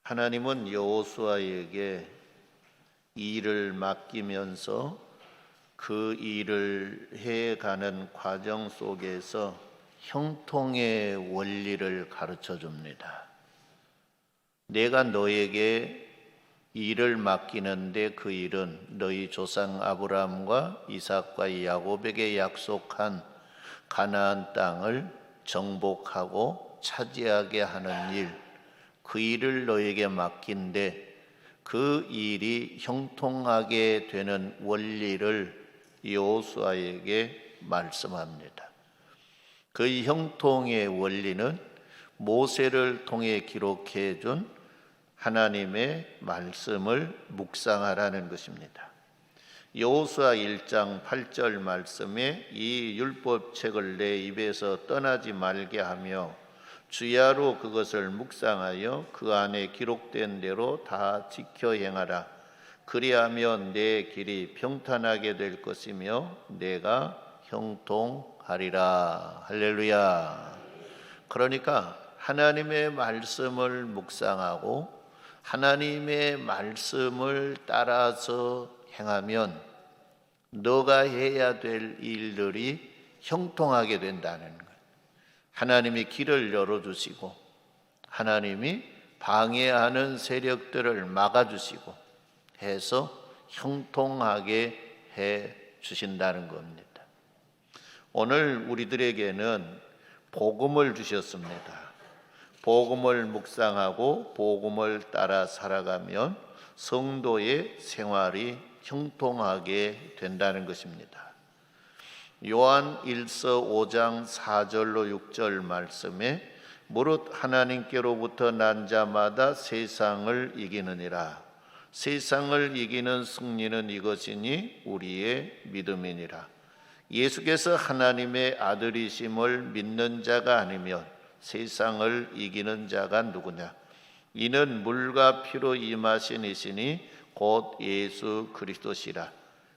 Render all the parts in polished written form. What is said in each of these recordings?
하나님은 여호수아에게 일을 맡기면서 그 일을 해가는 과정 속에서 형통의 원리를 가르쳐 줍니다. 내가 너에게 일을 맡기는데 그 일은 너희 조상 아브라함과 이삭과 야곱에게 약속한 가나안 땅을 정복하고 차지하게 하는 일, 그 일을 너에게 맡긴데 그 일이 형통하게 되는 원리를 여호수아에게 말씀합니다. 그 형통의 원리는 모세를 통해 기록해 준 하나님의 말씀을 묵상하라는 것입니다. 여호수아 1장 8절 말씀에 이 율법책을 내 입에서 떠나지 말게 하며 주야로 그것을 묵상하여 그 안에 기록된 대로 다 지켜 행하라. 그리하면 내 길이 평탄하게 될 것이며 내가 형통하리라. 할렐루야. 그러니까 하나님의 말씀을 묵상하고 하나님의 말씀을 따라서 행하면 너가 해야 될 일들이 형통하게 된다는 거예요. 하나님이 길을 열어주시고 하나님이 방해하는 세력들을 막아주시고 해서 형통하게 해 주신다는 겁니다. 오늘 우리들에게는 복음을 주셨습니다. 복음을 묵상하고 복음을 따라 살아가면 성도의 생활이 형통하게 된다는 것입니다. 요한 1서 5장 4절로 6절 말씀에 무릇 하나님께로부터 난 자마다 세상을 이기느니라. 세상을 이기는 승리는 이것이니 우리의 믿음이니라. 예수께서 하나님의 아들이심을 믿는 자가 아니면 세상을 이기는 자가 누구냐? 이는 물과 피로 임하신 이시니 곧 예수 그리스도시라.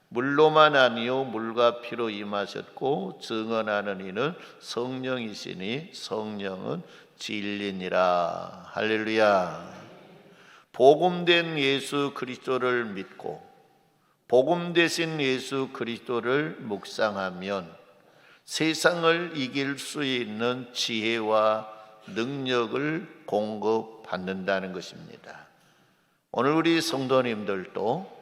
물로만 아니요 물과 피로 임하셨고 증언하는 이는 성령이시니 성령은 진리니라. 할렐루야. 복음된 예수 그리스도를 믿고 복음 되신 예수 그리스도를 묵상하면 세상을 이길 수 있는 지혜와 능력을 공급받는다는 것입니다. 오늘 우리 성도님들도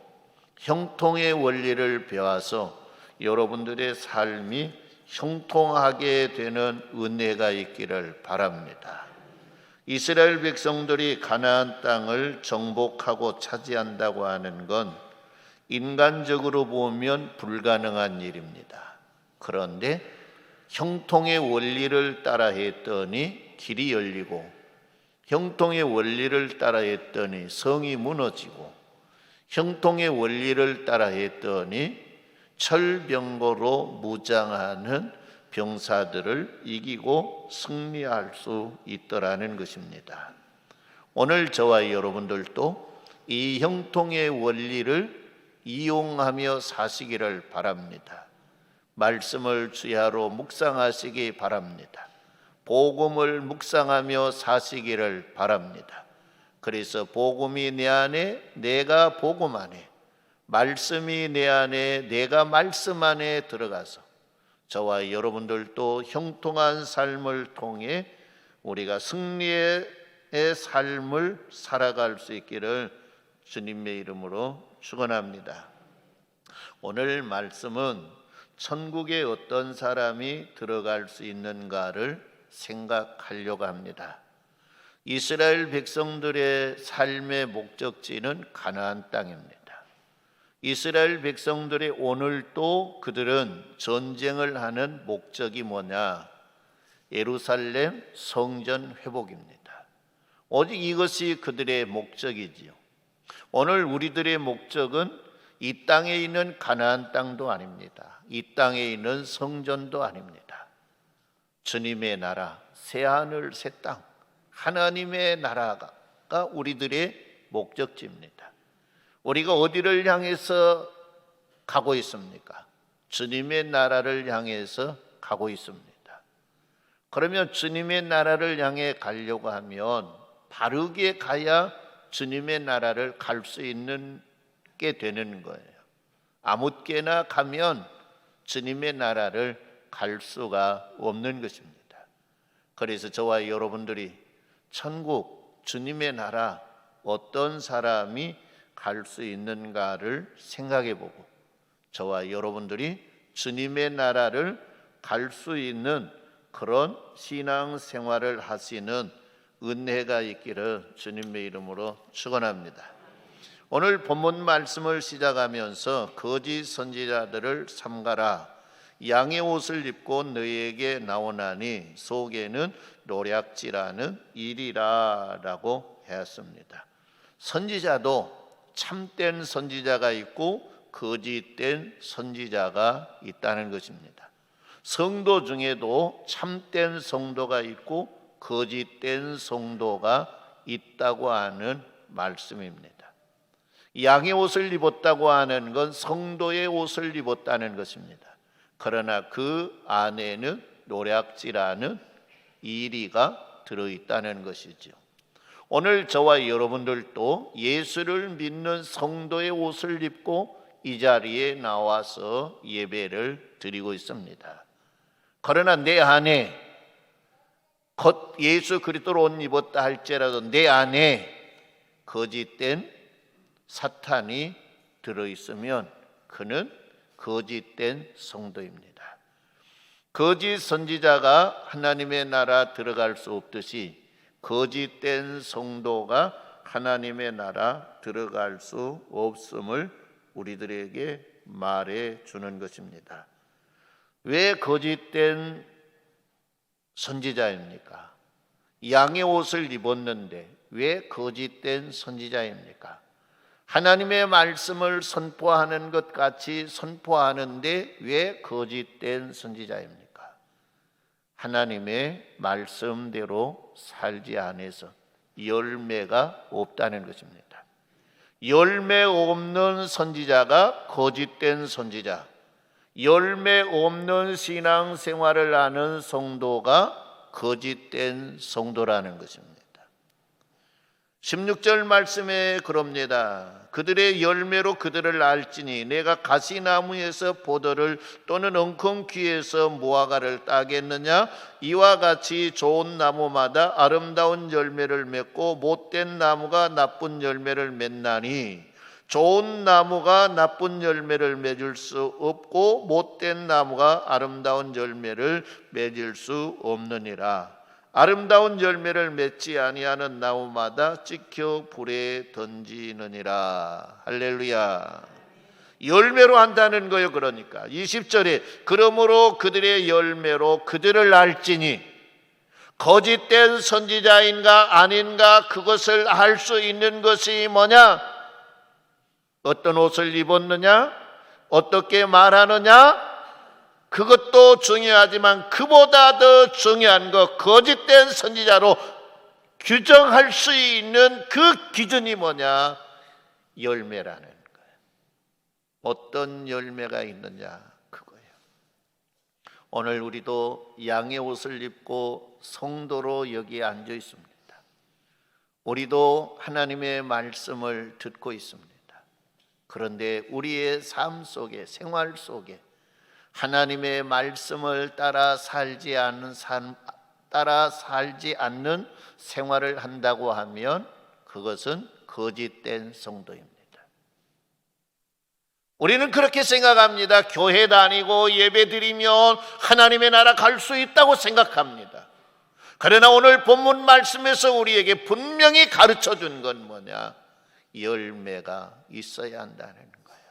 형통의 원리를 배워서 여러분들의 삶이 형통하게 되는 은혜가 있기를 바랍니다. 이스라엘 백성들이 가나안 땅을 정복하고 차지한다고 하는 건 인간적으로 보면 불가능한 일입니다. 그런데 형통의 원리를 따라 했더니 길이 열리고 형통의 원리를 따라 했더니 성이 무너지고 형통의 원리를 따라 했더니 철병거로 무장하는 병사들을 이기고 승리할 수 있더라는 것입니다. 오늘 저와 여러분들도 이 형통의 원리를 이용하며 사시기를 바랍니다. 말씀을 주야로 묵상하시기 바랍니다. 복음을 묵상하며 사시기를 바랍니다. 그래서 복음이 내 안에, 내가 복음 안에, 말씀이 내 안에, 내가 말씀 안에 들어가서 저와 여러분들도 형통한 삶을 통해 우리가 승리의 삶을 살아갈 수 있기를 주님의 이름으로 축원합니다. 오늘 말씀은 천국에 어떤 사람이 들어갈 수 있는가를 생각하려고 합니다. 이스라엘 백성들의 삶의 목적지는 가나안 땅입니다. 이스라엘 백성들의 오늘도 그들은 전쟁을 하는 목적이 뭐냐? 예루살렘 성전 회복입니다. 오직 이것이 그들의 목적이지요. 오늘 우리들의 목적은 이 땅에 있는 가나안 땅도 아닙니다. 이 땅에 있는 성전도 아닙니다. 주님의 나라, 새하늘 새 땅, 하나님의 나라가 우리들의 목적지입니다. 우리가 어디를 향해서 가고 있습니까? 주님의 나라를 향해서 가고 있습니다. 그러면 주님의 나라를 향해 가려고 하면 바르게 가야 주님의 나라를 갈 수 있는 게 되는 거예요. 아무 때나 가면 주님의 나라를 갈 수가 없는 것입니다. 그래서 저와 여러분들이 천국, 주님의 나라 어떤 사람이 갈 수 있는가를 생각해 보고 저와 여러분들이 주님의 나라를 갈 수 있는 그런 신앙 생활을 하시는 은혜가 있기를 주님의 이름으로 축원합니다. 오늘 본문 말씀을 시작하면서 거짓 선지자들을 삼가라. 양의 옷을 입고 너희에게 나오나니 속에는 노략질하는 일이라 라고 했습니다. 선지자도 참된 선지자가 있고 거짓된 선지자가 있다는 것입니다. 성도 중에도 참된 성도가 있고 거짓된 성도가 있다고 하는 말씀입니다. 양의 옷을 입었다고 하는 건 성도의 옷을 입었다는 것입니다. 그러나 그 안에는 노략질하는 이리가 들어있다는 것이죠. 오늘 저와 여러분들도 예수를 믿는 성도의 옷을 입고 이 자리에 나와서 예배를 드리고 있습니다. 그러나 내 안에 겉 예수 그리스도로 옷 입었다 할지라도 내 안에 거짓된 사탄이 들어있으면 그는 거짓된 성도입니다. 거짓 선지자가 하나님의 나라 들어갈 수 없듯이 거짓된 성도가 하나님의 나라 들어갈 수 없음을 우리들에게 말해 주는 것입니다. 왜 거짓된 선지자입니까? 양의 옷을 입었는데 왜 거짓된 선지자입니까? 하나님의 말씀을 선포하는 것 같이 선포하는데 왜 거짓된 선지자입니까? 하나님의 말씀대로 살지 않아서 열매가 없다는 것입니다. 열매 없는 선지자가 거짓된 선지자, 열매 없는 신앙생활을 하는 성도가 거짓된 성도라는 것입니다. 16절 말씀에 그럽니다. 그들의 열매로 그들을 알지니 내가 가시나무에서 포도를 또는 엉겅퀴에서 무화과를 따겠느냐? 이와 같이 좋은 나무마다 아름다운 열매를 맺고 못된 나무가 나쁜 열매를 맺나니 좋은 나무가 나쁜 열매를 맺을 수 없고 못된 나무가 아름다운 열매를 맺을 수 없느니라. 아름다운 열매를 맺지 아니하는 나무마다 찍혀 불에 던지느니라. 할렐루야. 열매로 한다는 거예요. 그러니까 20절에 그러므로 그들의 열매로 그들을 알지니 거짓된 선지자인가 아닌가 그것을 알 수 있는 것이 뭐냐? 어떤 옷을 입었느냐? 어떻게 말하느냐? 그것도 중요하지만 그보다 더 중요한 것, 거짓된 선지자로 규정할 수 있는 그 기준이 뭐냐? 열매라는 거예요. 어떤 열매가 있느냐? 그거예요. 오늘 우리도 양의 옷을 입고 성도로 여기에 앉아 있습니다. 우리도 하나님의 말씀을 듣고 있습니다. 그런데 우리의 삶 속에, 생활 속에 하나님의 말씀을 따라 살지 않는 생활을 한다고 하면 그것은 거짓된 성도입니다. 우리는 그렇게 생각합니다. 교회 다니고 예배 드리면 하나님의 나라 갈 수 있다고 생각합니다. 그러나 오늘 본문 말씀에서 우리에게 분명히 가르쳐 준 건 뭐냐? 열매가 있어야 한다는 거예요.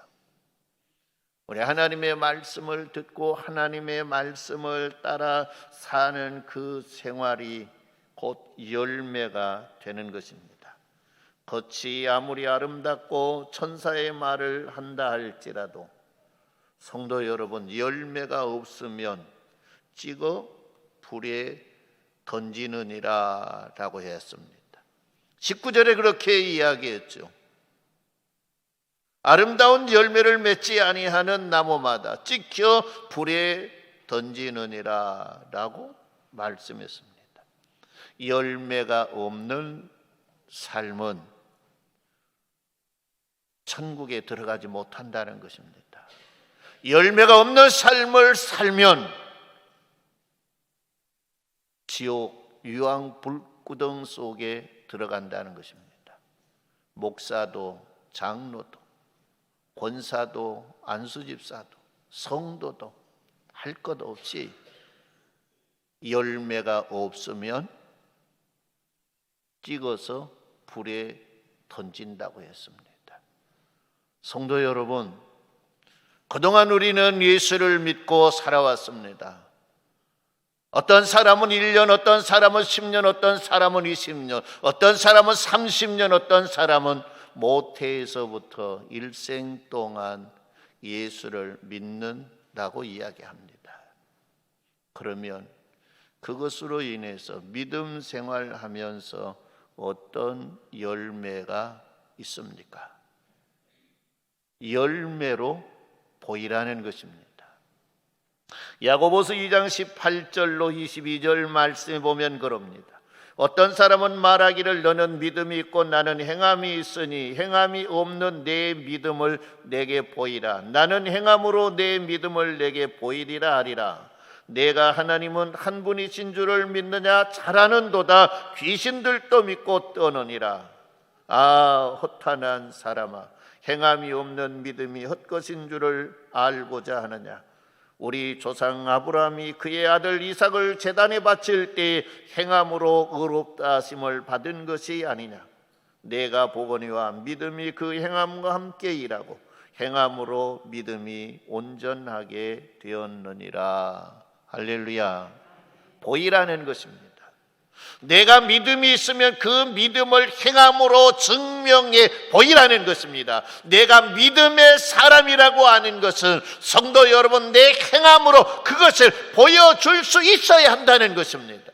우리 하나님의 말씀을 듣고 하나님의 말씀을 따라 사는 그 생활이 곧 열매가 되는 것입니다. 겉이 아무리 아름답고 천사의 말을 한다 할지라도 성도 여러분, 열매가 없으면 찍어 불에 던지느니라 라고 했습니다. 19절에 그렇게 이야기했죠. 아름다운 열매를 맺지 아니하는 나무마다 찍혀 불에 던지느니라 라고 말씀했습니다. 열매가 없는 삶은 천국에 들어가지 못한다는 것입니다. 열매가 없는 삶을 살면 지옥 유황 불구덩 속에 들어간다는 것입니다. 목사도 장로도 권사도 안수집사도 성도도 할 것 없이 열매가 없으면 찍어서 불에 던진다고 했습니다. 성도 여러분, 그동안 우리는 예수를 믿고 살아왔습니다. 어떤 사람은 1년, 어떤 사람은 10년, 어떤 사람은 20년, 어떤 사람은 30년, 어떤 사람은 모태에서부터 일생 동안 예수를 믿는다고 이야기합니다. 그러면 그것으로 인해서 믿음 생활하면서 어떤 열매가 있습니까? 열매로 보이라는 것입니다. 야고보서 2장 18절로 22절 말씀에 보면 그럽니다. 어떤 사람은 말하기를 너는 믿음이 있고 나는 행함이 있으니 행함이 없는 내 믿음을 내게 보이라. 나는 행함으로 내 믿음을 내게 보이리라 하리라. 내가 하나님은 한 분이신 줄을 믿느냐? 잘하는도다. 귀신들도 믿고 떠느니라. 아, 허탄한 사람아, 행함이 없는 믿음이 헛것인 줄을 알고자 하느냐? 우리 조상 아브라함이 그의 아들 이삭을 제단에 바칠 때 행함으로 의롭다 하심을 받은 것이 아니냐? 내가 보거니와 믿음이 그 행함과 함께 일하고 행함으로 믿음이 온전하게 되었느니라. 할렐루야. 보이라는 것입니다. 내가 믿음이 있으면 그 믿음을 행함으로 증명해 보이라는 것입니다. 내가 믿음의 사람이라고 하는 것은 성도 여러분, 내 행함으로 그것을 보여줄 수 있어야 한다는 것입니다.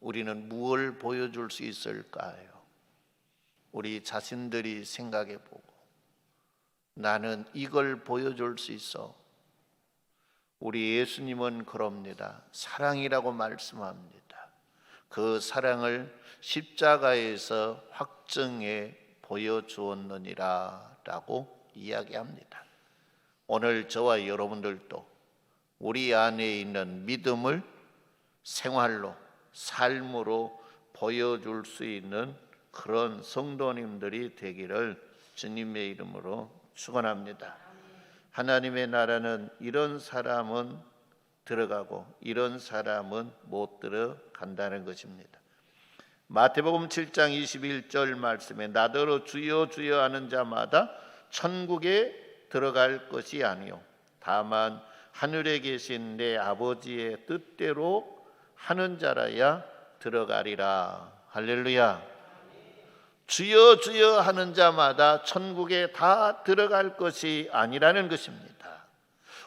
우리는 무엇을 보여줄 수 있을까요? 우리 자신들이 생각해 보고 나는 이걸 보여줄 수 있어. 우리 예수님은 그럽니다. 사랑이라고 말씀합니다. 그 사랑을 십자가에서 확증해 보여주었느니라 라고 이야기합니다. 오늘 저와 여러분들도 우리 안에 있는 믿음을 생활로, 삶으로 보여줄 수 있는 그런 성도님들이 되기를 주님의 이름으로 축원합니다. 하나님의 나라는 이런 사람은 들어가고 이런 사람은 못 들어간다는 것입니다. 마태복음 7장 21절 말씀에 나더러 주여 주여 하는 자마다 천국에 들어갈 것이 아니요 다만 하늘에 계신 내 아버지의 뜻대로 하는 자라야 들어가리라. 할렐루야. 주여 주여 하는 자마다 천국에 다 들어갈 것이 아니라는 것입니다.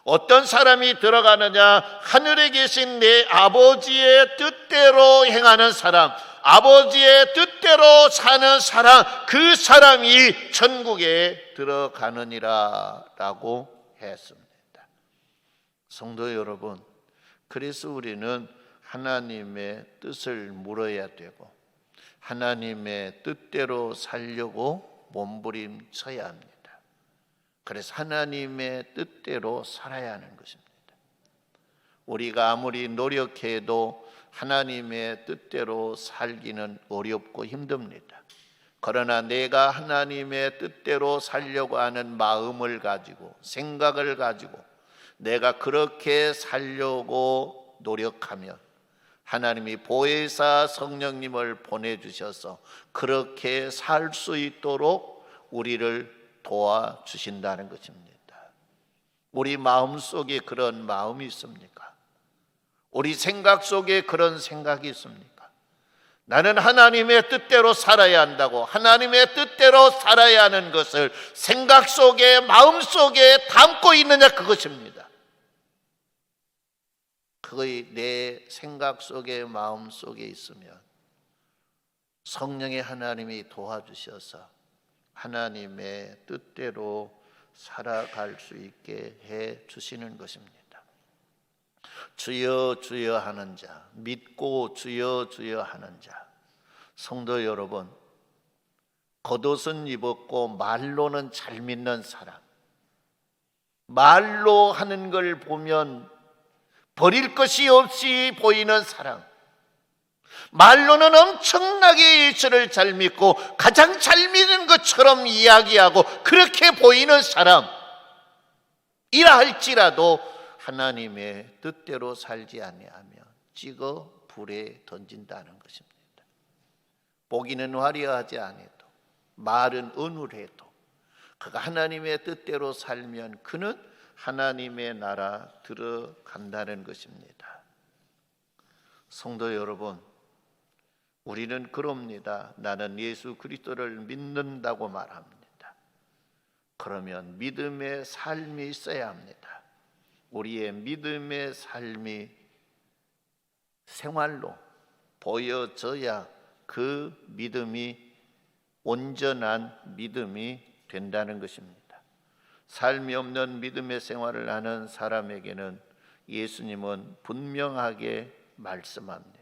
어떤 사람이 들어가느냐? 하늘에 계신 내 아버지의 뜻대로 행하는 사람, 아버지의 뜻대로 사는 사람, 그 사람이 천국에 들어가느니라 라고 했습니다. 성도 여러분, 그래서 우리는 하나님의 뜻을 물어야 되고 하나님의 뜻대로 살려고 몸부림쳐야 합니다. 그래서 하나님의 뜻대로 살아야 하는 것입니다. 우리가 아무리 노력해도 하나님의 뜻대로 살기는 어렵고 힘듭니다. 그러나 내가 하나님의 뜻대로 살려고 하는 마음을 가지고 생각을 가지고 내가 그렇게 살려고 노력하면 하나님이 보혜사 성령님을 보내주셔서 그렇게 살 수 있도록 우리를 도와주신다는 것입니다. 우리 마음속에 그런 마음이 있습니까? 우리 생각 속에 그런 생각이 있습니까? 나는 하나님의 뜻대로 살아야 한다고, 하나님의 뜻대로 살아야 하는 것을 생각 속에, 마음 속에 담고 있느냐, 그것입니다. 그것이 내 생각 속에, 마음 속에 있으면 성령의 하나님이 도와주셔서 하나님의 뜻대로 살아갈 수 있게 해 주시는 것입니다. 주여 주여 하는 자, 믿고 주여 주여 하는 자. 성도 여러분, 겉옷은 입었고 말로는 잘 믿는 사람, 말로 하는 걸 보면 버릴 것이 없이 보이는 사람, 말로는 엄청나게 예수를 잘 믿고 가장 잘 믿는 것처럼 이야기하고 그렇게 보이는 사람 이라 할지라도 하나님의 뜻대로 살지 아니하며 찍어 불에 던진다는 것입니다. 보기는 화려하지 않아도, 말은 은울해도 그가 하나님의 뜻대로 살면 그는 하나님의 나라 들어간다는 것입니다. 성도 여러분, 우리는 그럽니다. 나는 예수 그리스도를 믿는다고 말합니다. 그러면 믿음의 삶이 있어야 합니다. 우리의 믿음의 삶이 생활로 보여져야 그 믿음이 온전한 믿음이 된다는 것입니다. 삶이 없는 믿음의 생활을 하는 사람에게는 예수님은 분명하게 말씀합니다.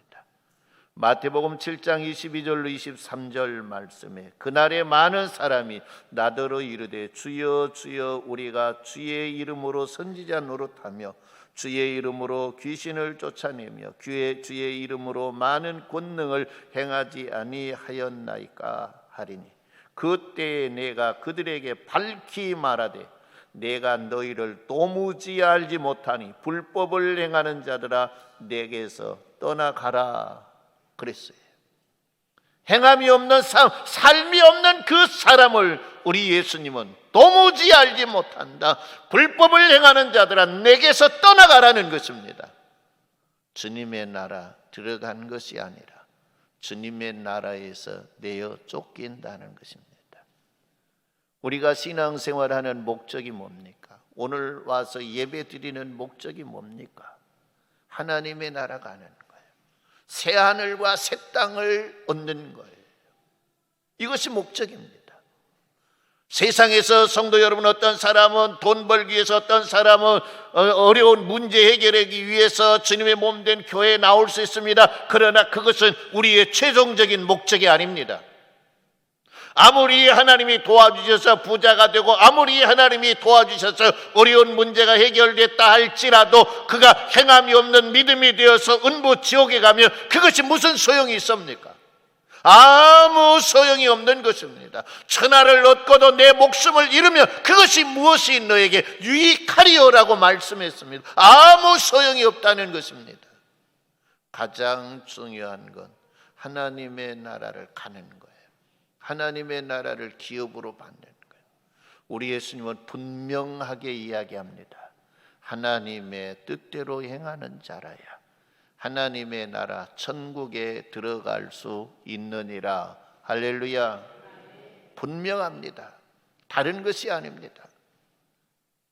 마태복음 7장 22절로 23절 말씀에 그날에 많은 사람이 나더러 이르되 주여 주여 우리가 주의 이름으로 선지자 노릇하며 주의 이름으로 귀신을 쫓아내며 주의 이름으로 많은 권능을 행하지 아니하였나이까 하리니 그때에 내가 그들에게 밝히 말하되 내가 너희를 도무지 알지 못하니 불법을 행하는 자들아 내게서 떠나가라 그랬어요. 행함이 없는 삶, 삶이 없는 그 사람을 우리 예수님은 도무지 알지 못한다. 불법을 행하는 자들아 내게서 떠나가라는 것입니다. 주님의 나라 들어간 것이 아니라 주님의 나라에서 내어 쫓긴다는 것입니다. 우리가 신앙생활하는 목적이 뭡니까? 오늘 와서 예배 드리는 목적이 뭡니까? 하나님의 나라 가는 거예요. 새 하늘과 새 땅을 얻는 거예요. 이것이 목적입니다. 세상에서 성도 여러분, 어떤 사람은 돈 벌기 위해서, 어떤 사람은 어려운 문제 해결하기 위해서 주님의 몸된 교회에 나올 수 있습니다. 그러나 그것은 우리의 최종적인 목적이 아닙니다. 아무리 하나님이 도와주셔서 부자가 되고 아무리 하나님이 도와주셔서 어려운 문제가 해결됐다 할지라도 그가 행함이 없는 믿음이 되어서 은부 지옥에 가면 그것이 무슨 소용이 있습니까? 아무 소용이 없는 것입니다. 천하를 얻고도 내 목숨을 잃으면 그것이 무엇이 너에게 유익하리요라고 말씀했습니다. 아무 소용이 없다는 것입니다. 가장 중요한 건 하나님의 나라를 가는 거예요. 하나님의 나라를 기업으로 받는 거예요. 우리 예수님은 분명하게 이야기합니다. 하나님의 뜻대로 행하는 자라야 하나님의 나라 천국에 들어갈 수 있느니라. 할렐루야. 분명합니다. 다른 것이 아닙니다.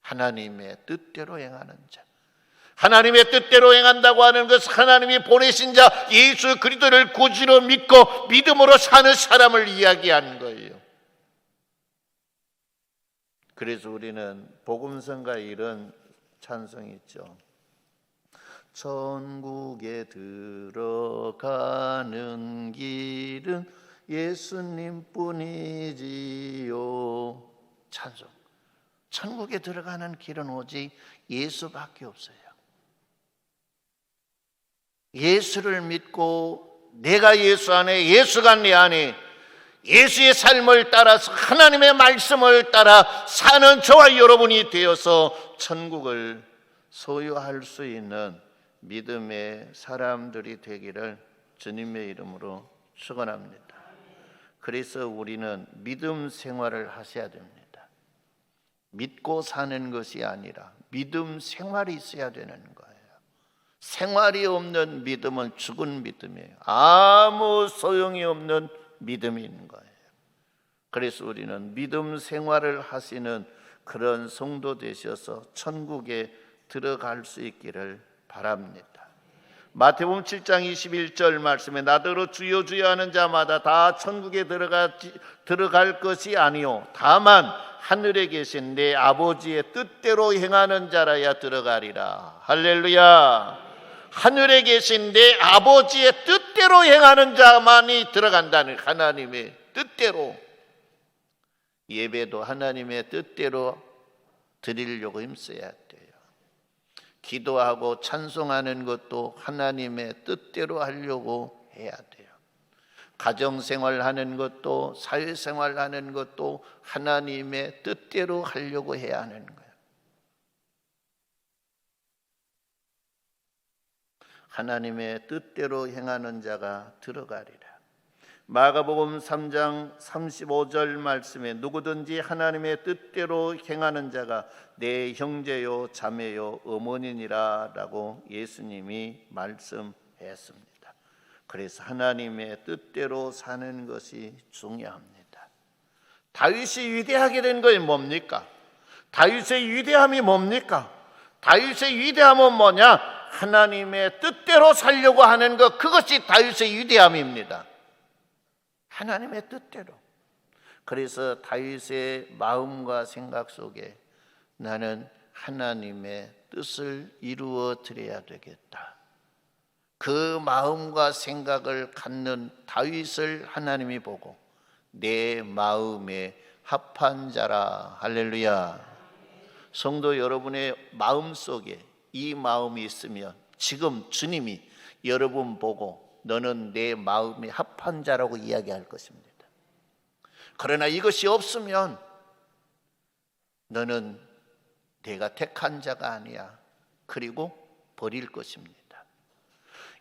하나님의 뜻대로 행하는 자, 하나님의 뜻대로 행한다고 하는 것은 하나님이 보내신 자 예수 그리스도를 구주로 믿고 믿음으로 사는 사람을 이야기하는 거예요. 그래서 우리는 복음성가에 이런 찬송이 있죠. 천국에 들어가는 길은 예수님뿐이지요. 찬송. 천국에 들어가는 길은 오직 예수밖에 없어요. 예수를 믿고 내가 예수 안에, 예수가 내 안에 예수의 삶을 따라서 하나님의 말씀을 따라 사는 저와 여러분이 되어서 천국을 소유할 수 있는 믿음의 사람들이 되기를 주님의 이름으로 축원합니다. 그래서 우리는 믿음 생활을 하셔야 됩니다. 믿고 사는 것이 아니라 믿음 생활이 있어야 되는 거예요. 생활이 없는 믿음은 죽은 믿음이에요. 아무 소용이 없는 믿음인 거예요. 그래서 우리는 믿음 생활을 하시는 그런 성도 되셔서 천국에 들어갈 수 있기를 바랍니다. 마태복음 7장 21절 말씀에 나더러 주여 주여 하는 자마다 다 천국에 들어갈 것이 아니요 다만 하늘에 계신 내 아버지의 뜻대로 행하는 자라야 들어가리라. 할렐루야. 하늘에 계신 내 아버지의 뜻대로 행하는 자만이 들어간다는, 하나님의 뜻대로 예배도 하나님의 뜻대로 드리려고 힘써야 돼요. 기도하고 찬송하는 것도 하나님의 뜻대로 하려고 해야 돼요. 가정생활 하는 것도, 사회생활 하는 것도 하나님의 뜻대로 하려고 해야 하는 거예요. 하나님의 뜻대로 행하는 자가 들어가리라. 마가복음 3장 35절 말씀에 누구든지 하나님의 뜻대로 행하는 자가 내 형제요 자매요 어머니니라 라고 예수님이 말씀했습니다. 그래서 하나님의 뜻대로 사는 것이 중요합니다. 다윗이 위대하게 된 것이 뭡니까? 다윗의 위대함이 뭡니까? 다윗의 위대함은 뭐냐? 하나님의 뜻대로 살려고 하는 것, 그것이 다윗의 위대함입니다. 하나님의 뜻대로. 그래서 다윗의 마음과 생각 속에 나는 하나님의 뜻을 이루어 드려야 되겠다. 그 마음과 생각을 갖는 다윗을 하나님이 보고 내 마음에 합한 자라. 할렐루야. 성도 여러분의 마음 속에 이 마음이 있으면 지금 주님이 여러분 보고 너는 내 마음에 합한 자라고 이야기할 것입니다. 그러나 이것이 없으면 너는 내가 택한 자가 아니야. 그리고 버릴 것입니다.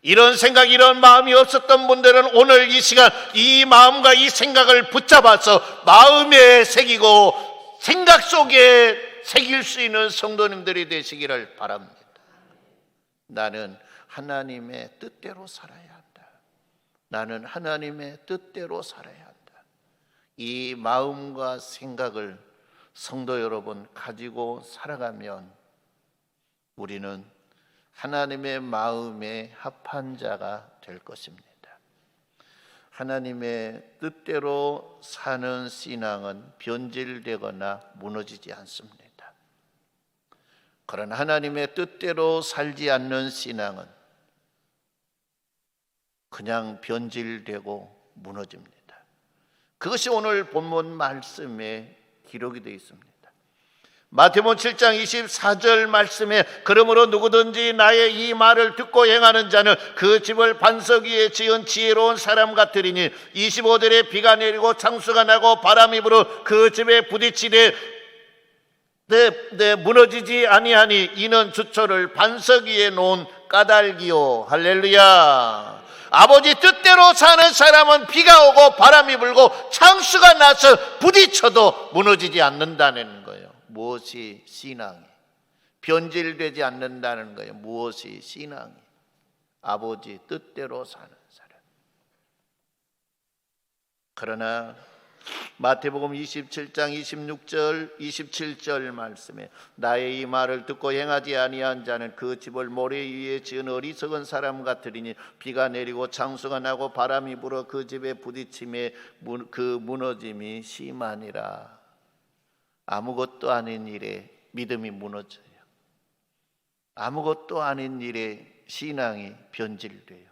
이런 생각, 이런 마음이 없었던 분들은 오늘 이 시간 이 마음과 이 생각을 붙잡아서 마음에 새기고 생각 속에 새길 수 있는 성도님들이 되시기를 바랍니다. 나는 하나님의 뜻대로 살아야 한다. 나는 하나님의 뜻대로 살아야 한다. 이 마음과 생각을 성도 여러분 가지고 살아가면 우리는 하나님의 마음에 합한 자가 될 것입니다. 하나님의 뜻대로 사는 신앙은 변질되거나 무너지지 않습니다. 그러나 하나님의 뜻대로 살지 않는 신앙은 그냥 변질되고 무너집니다. 그것이 오늘 본문 말씀에 기록이 되어 있습니다. 마태복음 7장 24절 말씀에 그러므로 누구든지 나의 이 말을 듣고 행하는 자는 그 집을 반석 위에 지은 지혜로운 사람 같으리니 25절에 비가 내리고 창수가 나고 바람이 불어 그 집에 부딪히되 무너지지 아니하니 이는 주초를 반석 위에 놓은 까닭이요. 할렐루야. 아버지 뜻대로 사는 사람은 비가 오고 바람이 불고 창수가 나서 부딪혀도 무너지지 않는다는 거예요. 무엇이 신앙이? 변질되지 않는다는 거예요. 무엇이 신앙이? 아버지 뜻대로 사는 사람. 그러나 마태복음 27장 26절 27절 말씀에 나의 이 말을 듣고 행하지 아니한 자는 그 집을 모래 위에 지은 어리석은 사람 같으리니 비가 내리고 창수가 나고 바람이 불어 그 집에 부딪힘에 그 무너짐이 심하니라. 아무것도 아닌 일에 믿음이 무너져요. 아무것도 아닌 일에 신앙이 변질돼요.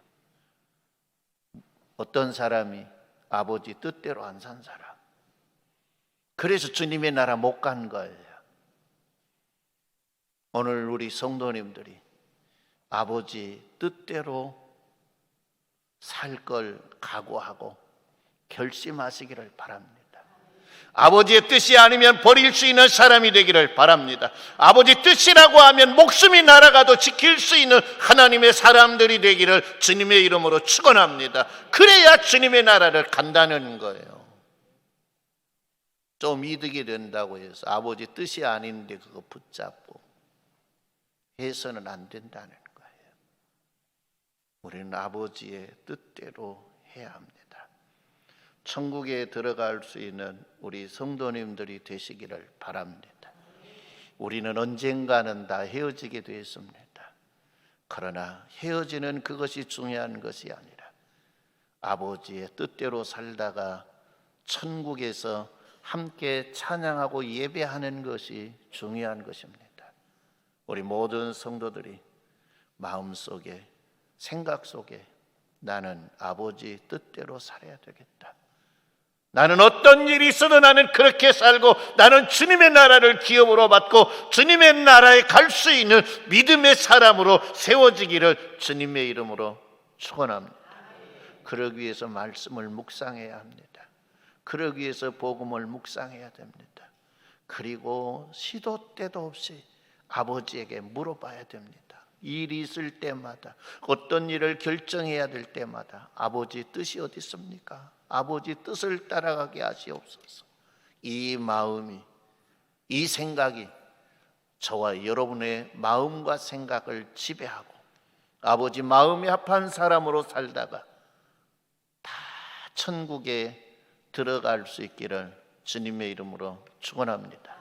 어떤 사람이 아버지 뜻대로 안 산 사람. 그래서 주님의 나라 못 간 거예요. 오늘 우리 성도님들이 아버지 뜻대로 살 걸 각오하고 결심하시기를 바랍니다. 아버지의 뜻이 아니면 버릴 수 있는 사람이 되기를 바랍니다. 아버지 뜻이라고 하면 목숨이 날아가도 지킬 수 있는 하나님의 사람들이 되기를 주님의 이름으로 축원합니다. 그래야 주님의 나라를 간다는 거예요. 좀 이득이 된다고 해서 아버지 뜻이 아닌데 그거 붙잡고 해서는 안 된다는 거예요. 우리는 아버지의 뜻대로 해야 합니다. 천국에 들어갈 수 있는 우리 성도님들이 되시기를 바랍니다. 우리는 언젠가는 다 헤어지게 되어 있습니다. 그러나 헤어지는 그것이 중요한 것이 아니라 아버지의 뜻대로 살다가 천국에서 함께 찬양하고 예배하는 것이 중요한 것입니다. 우리 모든 성도들이 마음속에 생각 속에 나는 아버지 뜻대로 살아야 되겠다. 나는 어떤 일이 있어도 나는 그렇게 살고 나는 주님의 나라를 기업으로 받고 주님의 나라에 갈 수 있는 믿음의 사람으로 세워지기를 주님의 이름으로 축원합니다. 그러기 위해서 말씀을 묵상해야 합니다. 그러기 위해서 복음을 묵상해야 됩니다. 그리고 시도 때도 없이 아버지에게 물어봐야 됩니다. 일이 있을 때마다, 어떤 일을 결정해야 될 때마다 아버지 뜻이 어디 있습니까? 아버지 뜻을 따라가게 하시옵소서. 이 마음이, 이 생각이 저와 여러분의 마음과 생각을 지배하고 아버지 마음이 합한 사람으로 살다가 다 천국에 들어갈 수 있기를 주님의 이름으로 축원합니다.